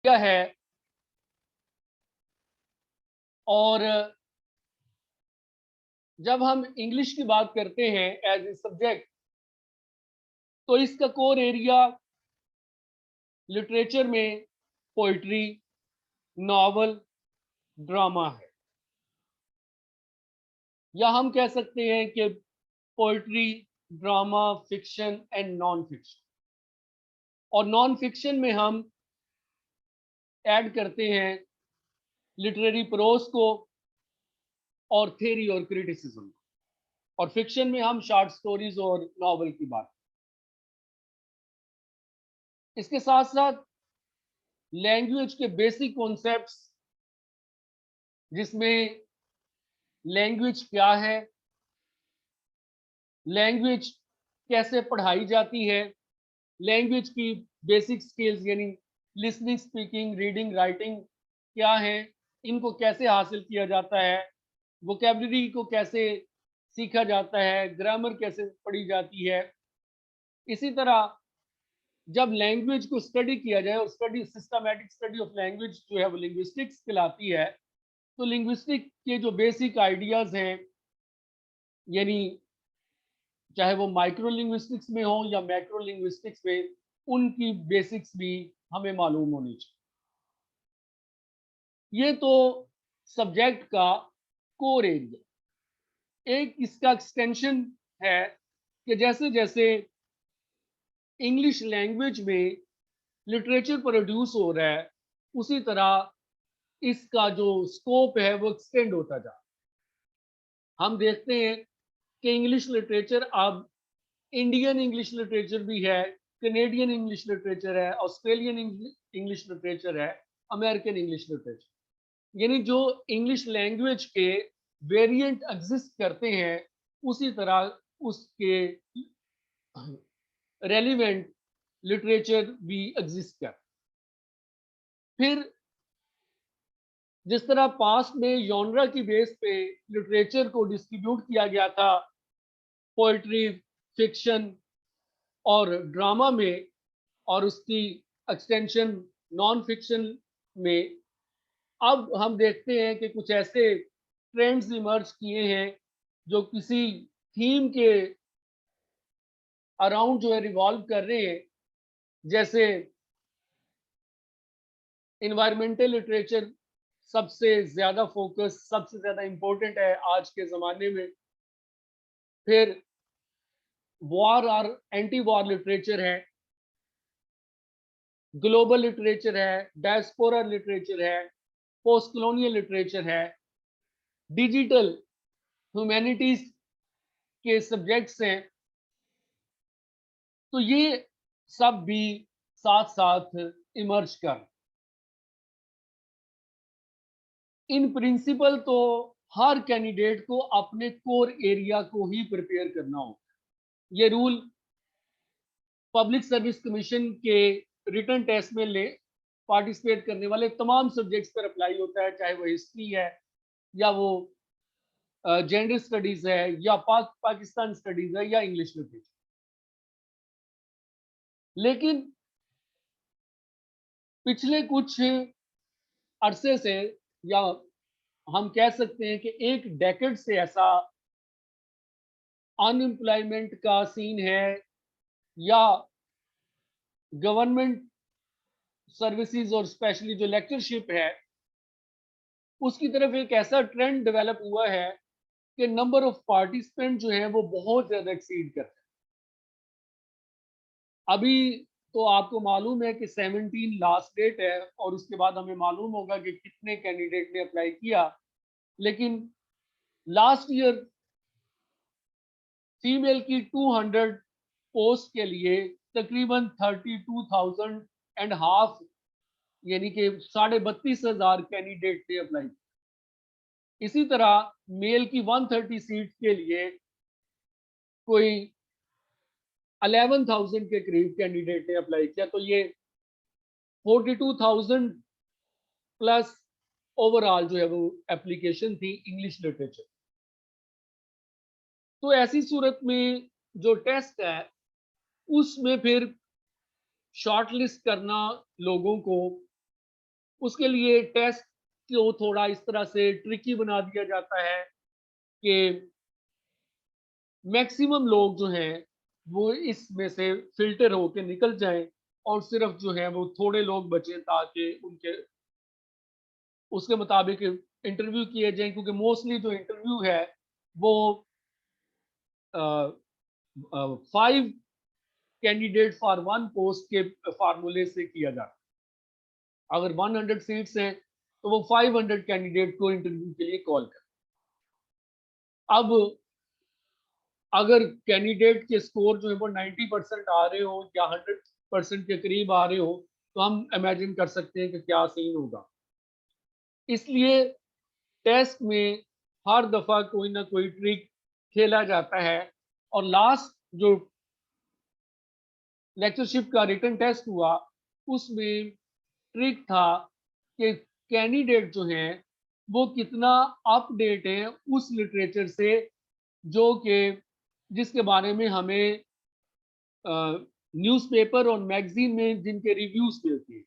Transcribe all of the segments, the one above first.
क्या है, और जब हम इंग्लिश की बात करते हैं एज ए सब्जेक्ट, तो इसका कोर एरिया लिटरेचर में पोइट्री, नॉवल, ड्रामा है। या हम कह सकते हैं कि poetry, drama, fiction and non fiction. और नॉन फिक्शन में हम ऐड करते हैं लिटरेरी प्रोज को और थ्योरी और क्रिटिसिज्म। और फिक्शन में हम शॉर्ट स्टोरीज और नॉवल की बात। इसके साथ साथ लैंग्वेज के बेसिक कॉन्सेप्ट्स, जिसमें लैंग्वेज क्या है, लैंग्वेज कैसे पढ़ाई जाती है, लैंग्वेज की बेसिक स्किल्स यानी लिसनिंग, स्पीकिंग, रीडिंग, राइटिंग क्या है, इनको कैसे हासिल किया जाता है, वोकैबुलरी को कैसे सीखा जाता है, ग्रामर कैसे पढ़ी जाती है। इसी तरह जब लैंग्वेज को स्टडी किया जाए, और study, systematic study of language जो है वो लिंग्विस्टिक्स कहलाती है। तो लिंग्विस्टिक के जो बेसिक आइडियाज हैं, यानी चाहे वो माइक्रो लिंग्विस्टिक्स में हो या मैक्रो लिंग्विस्टिक्स में, उनकी बेसिक्स भी हमें मालूम होनी चाहिए। ये तो सब्जेक्ट का कोर एरिया। एक इसका एक्सटेंशन है कि जैसे जैसे इंग्लिश लैंग्वेज में लिटरेचर प्रोड्यूस हो रहा है, उसी तरह इसका जो स्कोप है वो एक्सटेंड होता जा। हम देखते हैं कि इंग्लिश लिटरेचर अब इंडियन इंग्लिश लिटरेचर भी है, कनेडियन इंग्लिश लिटरेचर है, ऑस्ट्रेलियन इंग्लिश लिटरेचर है, अमेरिकन इंग्लिश लिटरेचर। यानी जो इंग्लिश लैंग्वेज के वेरिएंट एग्जिस्ट करते हैं, उसी तरह उसके रेलिवेंट लिटरेचर भी एग्जिस्ट कर। फिर जिस तरह पास्ट में जॉनरा की बेस पे लिटरेचर को डिस्ट्रीब्यूट किया गया था, पोएट्री, फिक्शन और ड्रामा में, और उसकी एक्सटेंशन नॉन फिक्शन में, अब हम देखते हैं कि कुछ ऐसे ट्रेंड्स इमर्ज किए हैं जो किसी थीम के अराउंड जो है रिवॉल्व कर रहे हैं। जैसे इन्वायरमेंटल लिटरेचर सबसे ज्यादा फोकस, सबसे ज्यादा इंपॉर्टेंट है आज के जमाने में। फिर वॉर और एंटी वॉर लिटरेचर है, ग्लोबल लिटरेचर है, डायस्पोरा लिटरेचर है, पोस्ट कॉलोनियल लिटरेचर है, डिजिटल ह्यूमैनिटीज के सब्जेक्ट्स हैं। तो ये सब भी साथ साथ इमर्ज कर। इन प्रिंसिपल तो हर कैंडिडेट को अपने कोर एरिया को ही प्रिपेयर करना हो। ये रूल पब्लिक सर्विस कमीशन के रिटन टेस्ट में ले पार्टिसिपेट करने वाले तमाम सब्जेक्ट्स पर अप्लाई होता है, चाहे वो हिस्ट्री है, या वो जेंडर स्टडीज है, या पाकिस्तान स्टडीज है, या इंग्लिश लिटरेचर। लेकिन पिछले कुछ अरसे से, या हम कह सकते हैं कि एक डेकेड से, ऐसा अनएम्प्लॉयमेंट का सीन है, या गवर्नमेंट सर्विसेज और स्पेशली जो लेक्चरशिप है, उसकी तरफ एक ऐसा ट्रेंड डेवलप हुआ है कि नंबर ऑफ पार्टिसिपेंट जो है वो बहुत ज्यादा एक्सीड करते हैं। अभी तो आपको मालूम है कि 17 लास्ट डेट है, और उसके बाद हमें मालूम होगा कि कितने कैंडिडेट ने अप्लाई किया। लेकिन लास्ट ईयर फीमेल की 200 पोस्ट के लिए तकरीबन 32,000 एंड हाफ, यानी कि 32,500 कैंडिडेट ने अप्लाई। इसी तरह मेल की 130 सीट के लिए कोई 11,000 के करीब कैंडिडेट ने अप्लाई किया। तो ये 42,000 प्लस ओवरऑल जो है वो एप्लीकेशन थी इंग्लिश लिटरेचर। तो ऐसी सूरत में जो टेस्ट है, उसमें फिर शॉर्टलिस्ट करना लोगों को, उसके लिए टेस्ट को थोड़ा इस तरह से ट्रिकी बना दिया जाता है कि मैक्सिमम लोग जो हैं वो इसमें से फिल्टर होके निकल जाएं और सिर्फ जो है वो थोड़े लोग बचें ताकि उनके उसके मुताबिक इंटरव्यू किए जाएं, क्योंकि मोस्टली जो इंटरव्यू है वो 5 कैंडिडेट फॉर वन पोस्ट के फार्मूले से किया जाता है। अगर 100 सीट्स हैं तो वो 500 कैंडिडेट को इंटरव्यू के लिए कॉल कर। अब अगर कैंडिडेट के स्कोर जो है वो 90% आ रहे हो या 100% के करीब आ रहे हो तो हम इमेजिन कर सकते हैं कि क्या सीन होगा। इसलिए टेस्ट में हर दफा कोई ना कोई ट्रिक खेला जाता है। और लास्ट जो लेक्चरशिप का रिटन टेस्ट हुआ उसमें ट्रिक था कि कैंडिडेट जो हैं वो कितना अपडेट है उस लिटरेचर से जो कि जिसके बारे में हमें न्यूज़पेपर और मैगजीन में जिनके रिव्यूज मिलते हैं।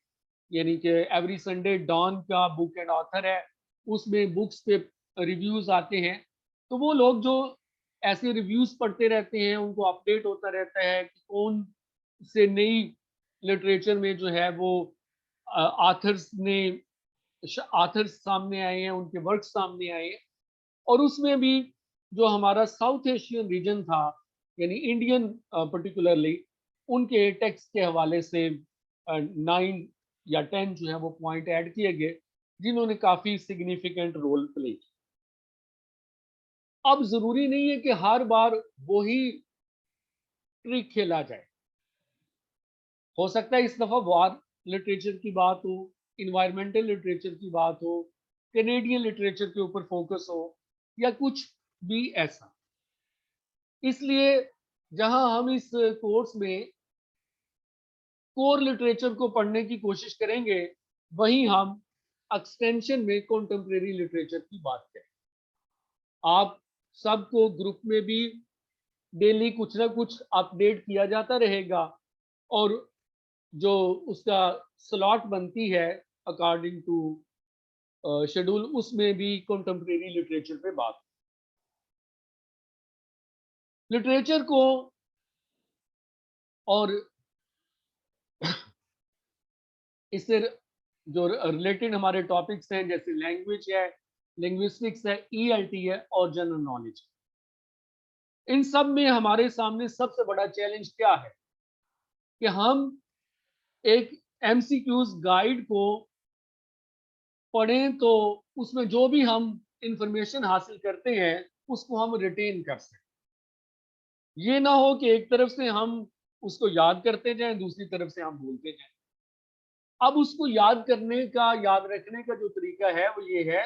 यानी कि एवरी संडे डॉन का बुक एंड ऑथर है, उसमें बुक्स पे रिव्यूज आते हैं। तो वो लोग जो ऐसे रिव्यूज पढ़ते रहते हैं उनको अपडेट होता रहता है कि कौन से नई लिटरेचर में जो है वो आथर्स ने आथर्स सामने आए हैं, उनके वर्क सामने आए हैं। और उसमें भी जो हमारा साउथ एशियन रीजन था यानी इंडियन पर्टिकुलरली उनके टेक्स्ट के हवाले से 9 या 10 जो है वो पॉइंट ऐड किए गए जिन्होंने काफी सिग्निफिकेंट रोल प्ले किया। अब जरूरी नहीं है कि हर बार वही ट्रिक खेला जाए। हो सकता है इस दफा वार लिटरेचर की बात हो, इन्वायरमेंटल लिटरेचर की बात हो, कैनेडियन लिटरेचर के ऊपर फोकस हो या कुछ भी ऐसा। इसलिए जहां हम इस कोर्स में कोर लिटरेचर को पढ़ने की कोशिश करेंगे वहीं हम एक्सटेंशन में कॉन्टेम्प्रेरी लिटरेचर की बात करें। आप सबको ग्रुप में भी डेली कुछ ना कुछ अपडेट किया जाता रहेगा और जो उसका स्लॉट बनती है अकॉर्डिंग टू शेड्यूल उसमें भी कॉन्टेम्प्रेरी लिटरेचर पे बात। लिटरेचर को और इससे जो रिलेटेड हमारे टॉपिक्स हैं जैसे लैंग्वेज है, लिंग्विस्टिक्स है, ईएलटी है और जनरल नॉलेज। इन सब में हमारे सामने सबसे बड़ा चैलेंज क्या है कि हम एक एमसीक्यूज गाइड को पढ़ें तो उसमें जो भी हम इंफॉर्मेशन हासिल करते हैं उसको हम रिटेन कर सकें। ये ना हो कि एक तरफ से हम उसको याद करते जाएं, दूसरी तरफ से हम भूलते जाएं। अब उसको याद करने का, याद रखने का जो तरीका है वो ये है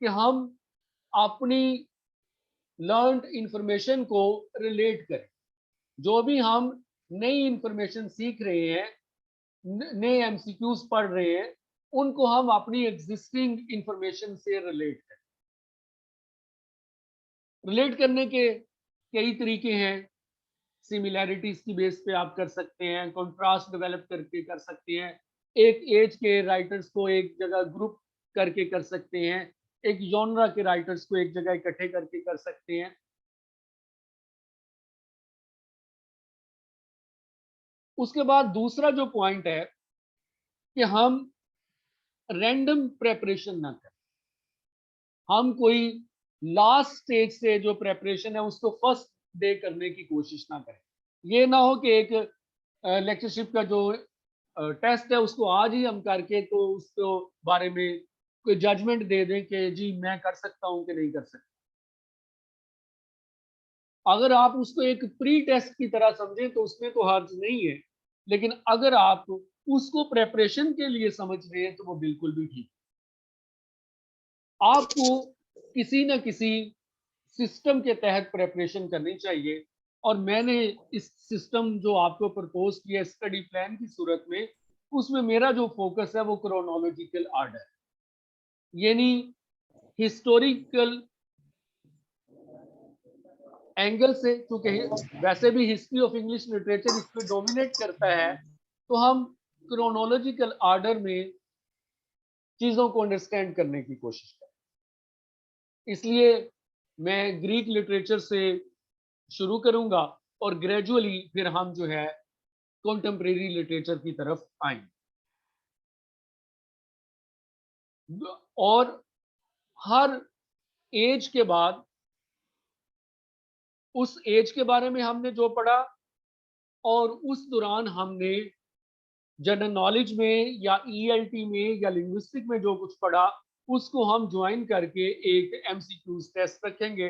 कि हम अपनी लर्नड इंफॉर्मेशन को रिलेट करें। जो भी हम नई इंफॉर्मेशन सीख रहे हैं, नए एमसीक्यूज पढ़ रहे हैं, उनको हम अपनी एग्जिस्टिंग इंफॉर्मेशन से रिलेट करें। रिलेट करने के कई तरीके हैं। सिमिलैरिटीज की बेस पे आप कर सकते हैं, कंट्रास्ट डेवलप करके कर सकते हैं, एक एज के राइटर्स को एक जगह ग्रुप करके कर सकते हैं, एक जॉनरा के राइटर्स को एक जगह इकट्ठे करके कर सकते हैं। उसके बाद दूसरा जो पॉइंट है कि हम रैंडम प्रेपरेशन ना करें। हम कोई लास्ट स्टेज से जो प्रेपरेशन है उसको फर्स्ट डे करने की कोशिश ना करें। ये ना हो कि एक लेक्चरशिप का जो टेस्ट है उसको आज ही हम करके तो उसको बारे में कोई जजमेंट दे दें कि जी मैं कर सकता हूं कि नहीं कर सकता। अगर आप उसको एक प्री टेस्ट की तरह समझें तो उसमें तो हर्ज नहीं है, लेकिन अगर आप उसको प्रेपरेशन के लिए समझ रहे हैं तो वो बिल्कुल भी ठीक। आपको किसी न किसी सिस्टम के तहत प्रेपरेशन करनी चाहिए और मैंने इस सिस्टम जो आपको प्रपोज किया स्टडी प्लान की सूरत में, उसमें मेरा जो फोकस है वो क्रोनोलॉजिकल ऑर्डर यानी हिस्टोरिकल एंगल से, क्योंकि वैसे भी हिस्ट्री ऑफ इंग्लिश लिटरेचर इस पर डोमिनेट करता है, तो हम क्रोनोलॉजिकल ऑर्डर में चीज़ों को अंडरस्टैंड करने की कोशिश करें। इसलिए मैं ग्रीक लिटरेचर से शुरू करूँगा और ग्रेजुअली फिर हम जो है कंटेम्परेरी लिटरेचर की तरफ आएँगे। और हर एज के बाद उस एज के बारे में हमने जो पढ़ा और उस दौरान हमने जनरल नॉलेज में या ईएलटी में या लिंग्विस्टिक में जो कुछ पढ़ा, उसको हम ज्वाइन करके एक एमसीक्यूज टेस्ट रखेंगे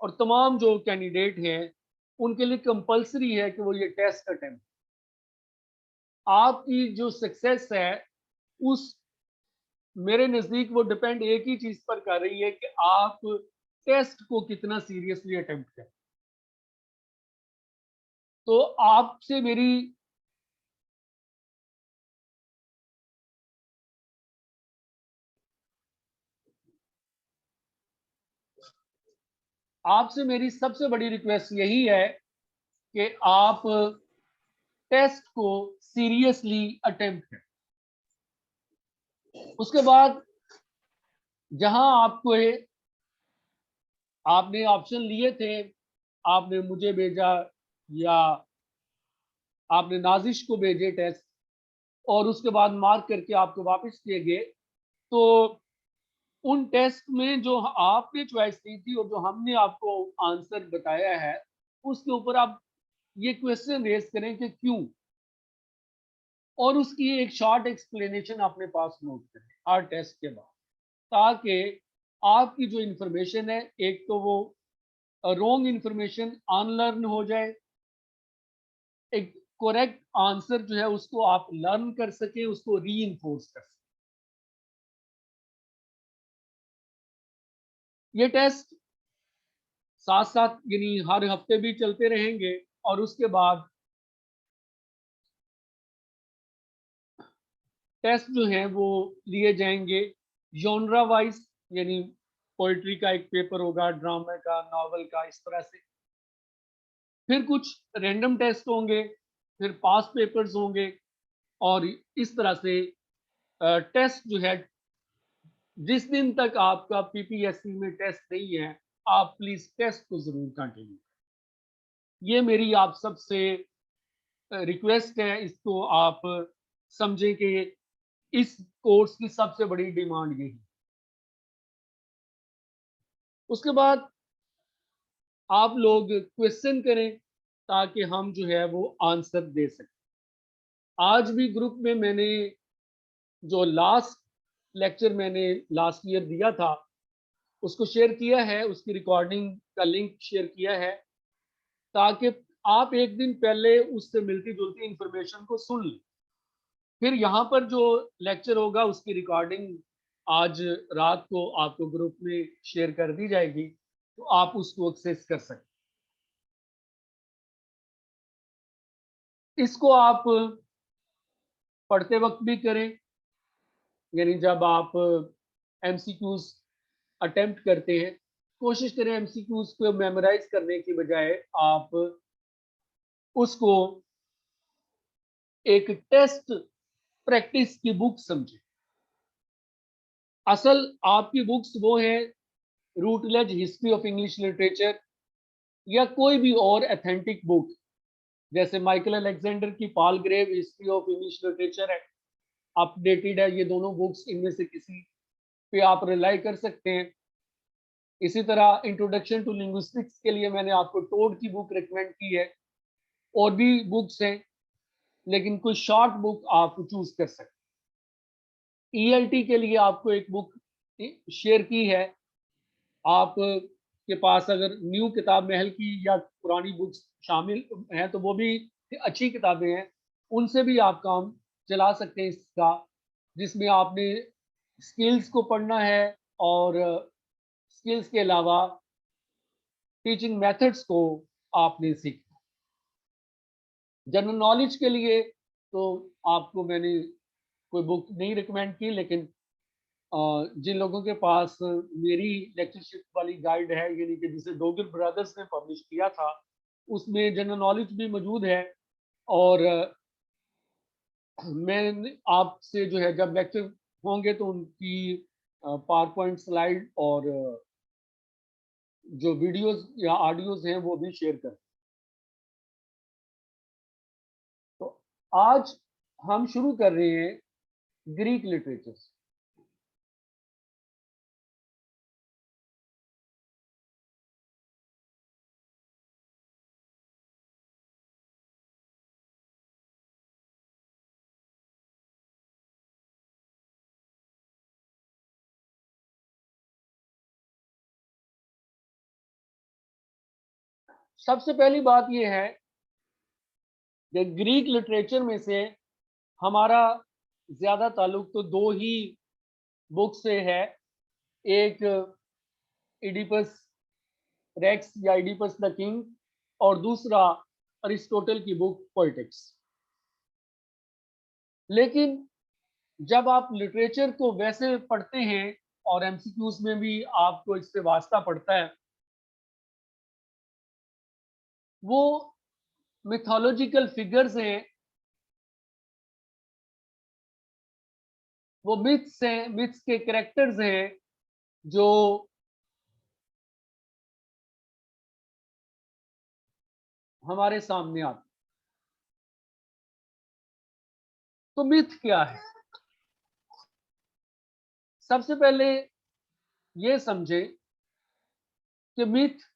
और तमाम जो कैंडिडेट हैं, उनके लिए कंपल्सरी है कि वो ये टेस्ट अटेम्प्ट। आपकी जो सक्सेस है, उस मेरे नज़दीक वो डिपेंड एक ही चीज़ पर कर रही है कि आप टेस्ट को कितना सीरियसली अटेम्प्ट करें। तो आपसे मेरी सबसे बड़ी रिक्वेस्ट यही है कि आप टेस्ट को सीरियसली अटेम्प्ट करें। उसके बाद जहां आपने ऑप्शन लिए थे, आपने मुझे भेजा या आपने नाजिश को भेजे टेस्ट और उसके बाद मार्क करके आपको वापस किए गए, तो उन टेस्ट में जो आपने चॉइस की थी और जो हमने आपको आंसर बताया है, उसके ऊपर आप ये क्वेश्चन रेज करें कि क्यों, और उसकी एक शॉर्ट एक्सप्लेनेशन अपने पास नोट करें हर टेस्ट के बाद, ताकि आपकी जो इंफॉर्मेशन है, एक तो वो रॉन्ग इंफॉर्मेशन अनलर्न हो जाए, एक करेक्ट आंसर जो है उसको आप लर्न कर सकें, उसको री इन्फोर्स कर सकें। ये टेस्ट साथ साथ यानी हर हफ्ते भी चलते रहेंगे और उसके बाद टेस्ट जो हैं वो लिए जाएंगे जॉनरा वाइज, यानी पोइट्री का एक पेपर होगा, ड्रामा का, नॉवल का, इस तरह से। फिर कुछ रैंडम टेस्ट होंगे, फिर पास पेपर्स होंगे और इस तरह से टेस्ट जो है, जिस दिन तक आपका पीपीएससी में टेस्ट नहीं है, आप प्लीज टेस्ट को जरूर कंटिन्यू। ये मेरी आप सबसे रिक्वेस्ट है, इसको आप समझें कि इस कोर्स की सबसे बड़ी डिमांड यही। उसके बाद आप लोग क्वेश्चन करें ताकि हम जो है वो आंसर दे सकें। आज भी ग्रुप में मैंने जो लास्ट लेक्चर मैंने लास्ट ईयर दिया था, उसको शेयर किया है, उसकी रिकॉर्डिंग का लिंक शेयर किया है, ताकि आप एक दिन पहले उससे मिलती जुलती इंफॉर्मेशन को सुन लें। फिर यहाँ पर जो लेक्चर होगा उसकी रिकॉर्डिंग आज रात को आपको ग्रुप में शेयर कर दी जाएगी, तो आप उसको एक्सेस कर सकते। इसको आप पढ़ते वक्त भी करें, यानी जब आप एमसीक्यूज अटेम्प्ट करते हैं, कोशिश करें एमसीक्यूज को मेमोराइज करने की बजाय आप उसको एक टेस्ट प्रैक्टिस की बुक समझें। असल आपकी बुक्स वो है Rutledge history of English literature या कोई भी और अथेंटिक बुक, जैसे माइकल अलेक्जेंडर की पालग्रेव हिस्ट्री ऑफ इंग्लिश लिटरेचर है, अपडेटेड है। ये दोनों बुक्स इनमें से किसी पे आप रिलाई कर सकते हैं। इसी तरह इंट्रोडक्शन टू लिंग्विस्टिक्स के लिए मैंने आपको टोड की बुक रिकमेंड की है। और भी बुक्स हैं, लेकिन कोई शॉर्ट बुक आप चूज कर सकते हैं। ईएलटी के लिए आपको एक बुक शेयर की है, आप के पास अगर न्यू किताब महल की या पुरानी बुक्स शामिल हैं तो वो भी अच्छी किताबें हैं, उनसे भी आप काम चला सकते हैं इसका, जिसमें आपने स्किल्स को पढ़ना है और स्किल्स के अलावा टीचिंग मेथड्स को आपने सीखना। जनरल नॉलेज के लिए तो आपको मैंने कोई बुक नहीं रिकमेंड की, लेकिन जिन लोगों के पास मेरी लेक्चरशिप वाली गाइड है, यानी कि जिसे डोगिल ब्रदर्स ने पब्लिश किया था, उसमें जनरल नॉलेज भी मौजूद है। और मैं आपसे जो है जब लेक्चर होंगे तो उनकी पावर पॉइंट स्लाइड और जो वीडियोस या ऑडियोज हैं वो भी शेयर करें। तो आज हम शुरू कर रहे हैं ग्रीक लिटरेचर से। सबसे पहली बात यह है कि ग्रीक लिटरेचर में से हमारा ज्यादा ताल्लुक तो दो ही बुक से है। एक इडिपस रेक्स या इडिपस द किंग, और दूसरा अरिस्टोटल की बुक पोएटिक्स। लेकिन जब आप लिटरेचर को वैसे पढ़ते हैं और एमसीक्यूज में भी आपको इससे वास्ता पड़ता है, वो मिथोलॉजिकल फिगर्स हैं, वो मिथ्स हैं, मिथ्स के कैरेक्टर्स हैं जो हमारे सामने आते। तो मिथ क्या है? सबसे पहले ये समझे कि myth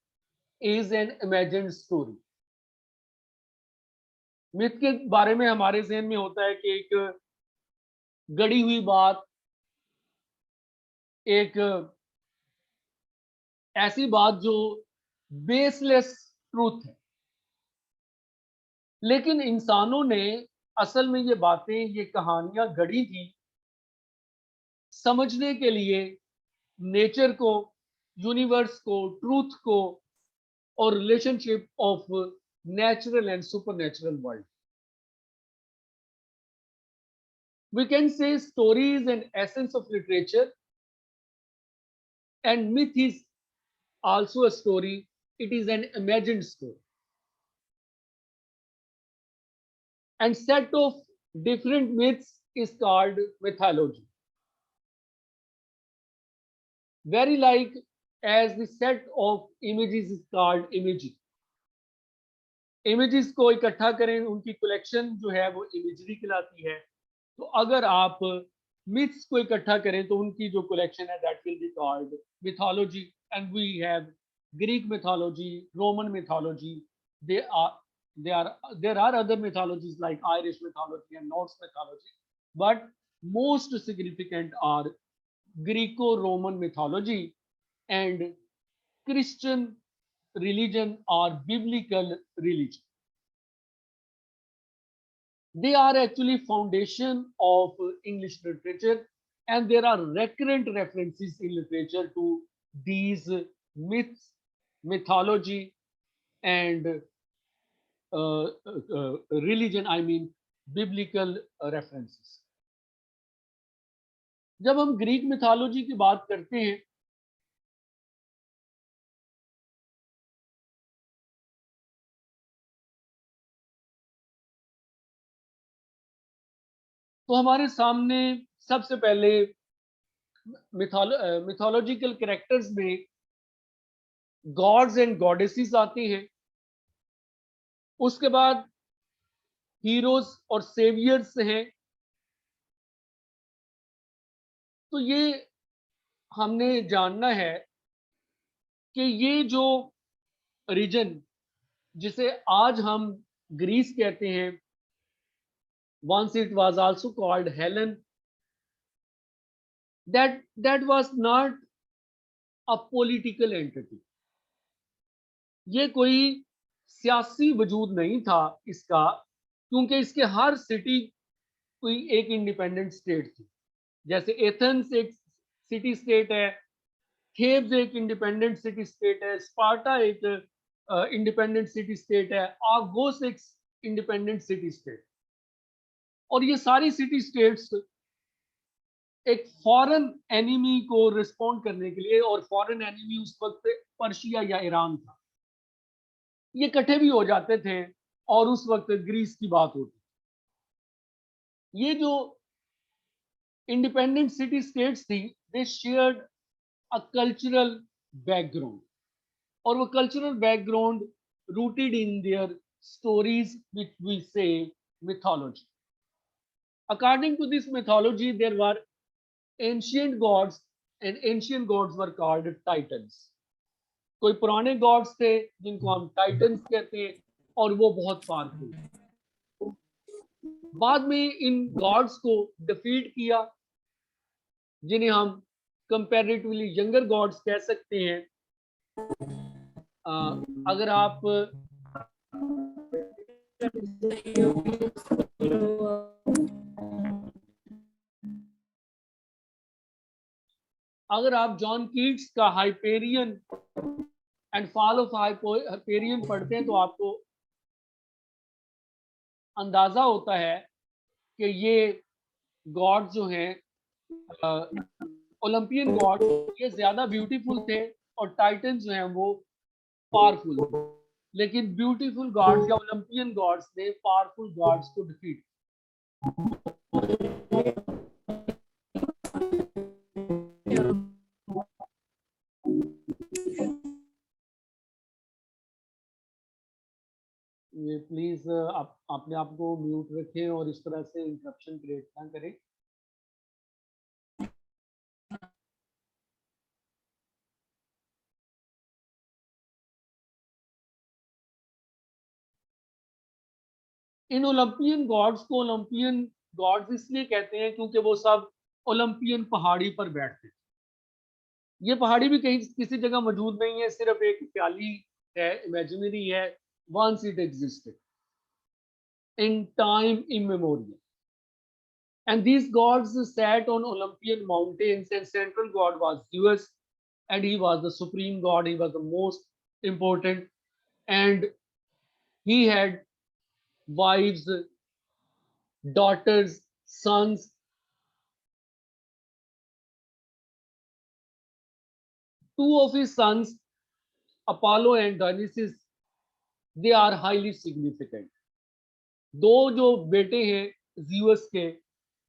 is an imagined story. Myth के बारे में हमारे जहन में होता है कि एक गढ़ी हुई बात, एक ऐसी बात जो बेसलेस ट्रूथ है। लेकिन इंसानों ने असल में ये बातें, ये कहानियां गढ़ी थी समझने के लिए नेचर को, यूनिवर्स को, ट्रूथ को और relationship of natural and supernatural world. We can say story is an essence of literature, and myth is also a story. It is an imagined story. And set of different myths is called mythology. Very like as the set of images is called imagery. Images को इकट्ठा करें, उनकी collection जो है वो imagery कहलाती है। तो अगर आप मिथ्स को इकट्ठा करें तो उनकी जो कलेक्शन है that will be called mythology. And we have Greek mythology, Roman mythology, they are there are other mythologies like Irish mythology and Norse mythology, but most significant are Greco-Roman mythology and Christian religion or biblical religion. They are actually foundation of English literature, and there are recurrent references in literature to these myths, mythology, and religion, I mean biblical references. जब हम Greek mythology की बात करते हैं तो हमारे सामने सबसे पहले मिथोलॉजिकल कैरेक्टर्स में गॉड्स एंड गॉडेसेस आती हैं। उसके बाद हीरोज और सेवियर्स हैं। तो ये हमने जानना है कि ये जो रीजन जिसे आज हम ग्रीस कहते हैं, once it was also called Helen, that was not a political entity. ये कोई सियासी वजूद नहीं था इसका, क्योंकि इसके हर सिटी कोई एक इंडिपेंडेंट स्टेट थी। जैसे एथेंस एक सिटी स्टेट है, थेब्स एक इंडिपेंडेंट सिटी स्टेट है, स्पार्टा एक इंडिपेंडेंट सिटी स्टेट है, आगोस एक इंडिपेंडेंट सिटी स्टेट। और ये सारी सिटी स्टेट्स एक फॉरेन एनिमी को रिस्पॉन्ड करने के लिए, और फॉरेन एनिमी उस वक्त पर्शिया या ईरान था, ये इकट्ठे भी हो जाते थे और उस वक्त ग्रीस की बात होती। ये जो इंडिपेंडेंट सिटी स्टेट्स थी, they shared a cultural background, और वो cultural background rooted in their stories which we say mythology. According to this mythology, there were ancient gods, and ancient gods were called titans. कोई पुराने God's थे जिनको हम titans कहते हैं, और वो बहुत पावरफुल। बाद में इन गॉड्स को डिफीट किया, जिन्हें हम कंपैरेटिवली यंगर गॉड्स कह सकते हैं। अगर आप जॉन कीट्स का Hyperion and fall of Hyperion पढ़ते हैं तो आपको अंदाजा होता है कि ये गॉड जो हैं, ओलंपियन गॉड, ये ज्यादा ब्यूटीफुल थे, और टाइटन जो हैं वो पावरफुल थे। लेकिन ब्यूटीफुल गॉड्स या ओलंपियन गॉड्स ने पावरफुल गॉड्स को डिफीट। ये प्लीज आप अपने आप को म्यूट रखें और इस तरह से इंटरप्शन क्रिएट ना करें। इन ओलंपियन गॉड्स को ओलंपियन गॉड्स इसलिए कहते हैं क्योंकि वो सब ओलंपियन पहाड़ी पर बैठते हैं। ये पहाड़ी भी कहीं किसी जगह मौजूद नहीं है, सिर्फ एक ख्याली है, इमेजिनरी है। Once it existed in time immemorial. And these gods sat on Olympian mountains, and central god was Zeus, and he was the supreme god. He was the most important, and he had wives, daughters, sons. Two of his sons, Apollo and Dionysus, they are highly significant. दो जो बेटे हैं Zeus के,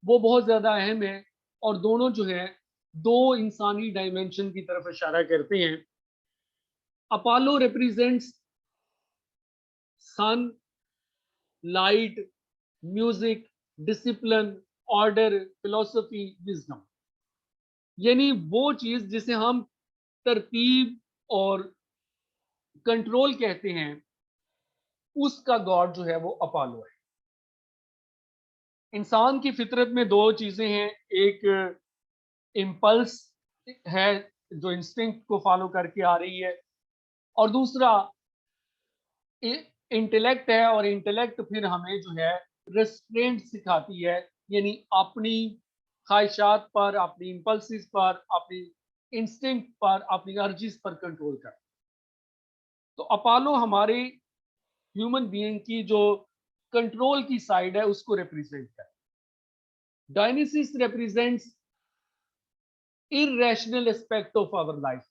वो बहुत ज्यादा अहम है, और दोनों जो हैं दो इंसानी डायमेंशन की तरफ इशारा करते हैं। Apollo represents sun, light, music, discipline, order, philosophy, wisdom, यानी वो चीज जिसे हम तरतीब और कंट्रोल कहते हैं, उसका गॉड जो है वो अपोलो है। इंसान की फितरत में दो चीजें हैं, एक इम्पल्स है जो इंस्टिंक्ट को फॉलो करके आ रही है, और दूसरा इंटेलेक्ट है, और इंटेलेक्ट फिर हमें जो है रेस्ट्रेंट सिखाती है, यानी अपनी ख्वाहिशात पर, अपनी इम्पल्सिस पर, अपनी इंस्टिंक्ट पर, अपनी अर्जिस पर कंट्रोल कर। तो अपोलो हमारे ह्यूमन बीइंग की जो कंट्रोल की साइड है उसको रिप्रेजेंट कर। डायनिसिस represents irrational aspect of our life,